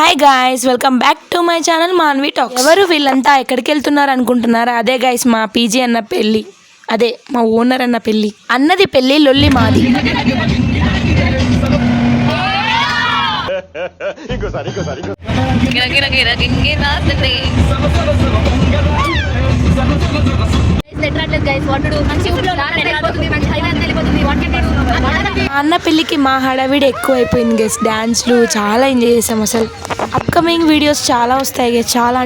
Hi guys, welcome back to my channel Manvi talks. ఎవరు వీళ్ళంతా ఎక్కడికి వెళ్తున్నారు అనుకుంటున్నారా? అదే గాయ్స్, మా పీజీ అన్న పెళ్ళి, అదే మా ఓనర్ అన్న పెళ్ళి. అన్నది పెళ్ళి, లొల్లి మాది. అన్న పెళ్ళికి మా హడావిడి ఎక్కువ అయిపోయింది గైస్. డాన్స్లు చాలా ఎంజాయ్ చేసాం. అసలు అప్కమింగ్ వీడియోస్ చాలా వస్తాయి గైస్. చాలా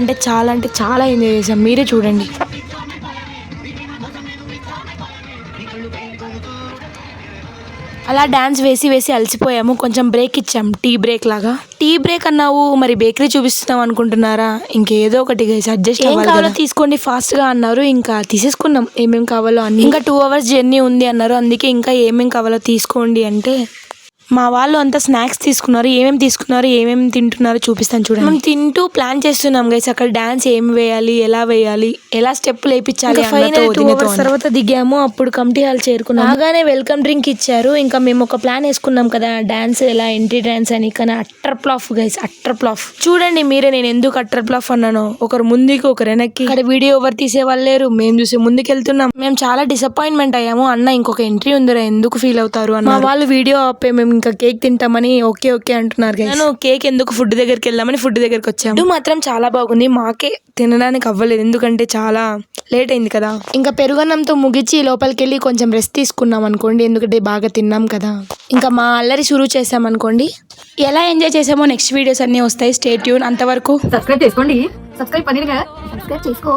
ఎంజాయ్ చేసాం, మీరే చూడండి. అలా డాన్స్ వేసి అలసిపోయాము. కొంచెం బ్రేక్ ఇచ్చాం, టీ బ్రేక్ లాగా. టీ బ్రేక్ అన్నావు, మరి బేకరీ చూపిస్తున్నాం అనుకుంటున్నారా? ఇంకేదో ఒకటి గైస్, అడ్జస్ట్ ఏం కావాలో తీసుకోండి ఫాస్ట్ గా అన్నారు. ఇంకా తీసేసుకున్నాం ఏమేం కావాలో అన్ని. ఇంకా 2 hours జర్నీ ఉంది అన్నారు, అందుకే ఇంకా ఏమేం కావాలో తీసుకోండి అంటే మా వాళ్ళు అంతా స్నాక్స్ తీసుకున్నారు. ఏమేమి తింటున్నారో చూపిస్తాను చూడండి. మనం తింటూ ప్లాన్ చేస్తున్నాం గైస్, అక్కడ డాన్స్ ఏం వేయాలి, ఎలా స్టెప్పులు వేయించాలి. 2 hours తర్వాత దిగాము. అప్పుడు కమిటీ హాల్ చేరుకున్నాం. బాగానే వెల్కమ్ డ్రింక్ ఇచ్చారు. ఇంకా మేము ఒక ప్లాన్ వేసుకున్నాం కదా, డాన్స్ ఎలా ఎంట్రీ డాన్స్ అని. కానీ utter flop guys, utter flop. చూడండి మీరే నేను ఎందుకు అట్టర్ ప్లాఫ్ అన్నాను. ఒకరు ముందుకి ఒకరు వెనక్కి. అక్కడ వీడియో ఎవరు తీసే వాళ్ళు లేరు, మేము చూసి ముందుకెళ్తున్నాం. మేము చాలా డిసప్పాయింట్మెంట్ అయ్యాము. అన్న ఇంకొక ఎంట్రీ ఉందిరా, ఎందుకు ఫీల్ అవుతారు అన్న. మా వాళ్ళు వీడియో ఆపే మేము ఇంకా కేక్ తింటామని ఓకే అంటున్నారు. నేను కేక్ ఎందుకు, ఫుడ్ దగ్గరికి వెళ్దామని ఫుడ్ దగ్గరికి వచ్చాము. ఫుడ్ మాత్రం చాలా బాగుంది. మాకే తినడానికి అవ్వలేదు, ఎందుకంటే చాలా లేట్ అయింది కదా. ఇంకా పెరుగన్నంతో ముగించి లోపలికి వెళ్ళి కొంచెం రెస్ట్ తీసుకున్నాం అనుకోండి, ఎందుకంటే బాగా తిన్నాం కదా. ఇంకా మా అల్లరి షురూ చేసాం అనుకోండి. ఎలా ఎంజాయ్ చేసామో నెక్స్ట్ వీడియోస్ అన్ని వస్తాయి. Stay tune. అంతవరకు సబ్స్క్రైబ్ చేసుకోండి. సబ్స్క్రైబ్ చేసుకో.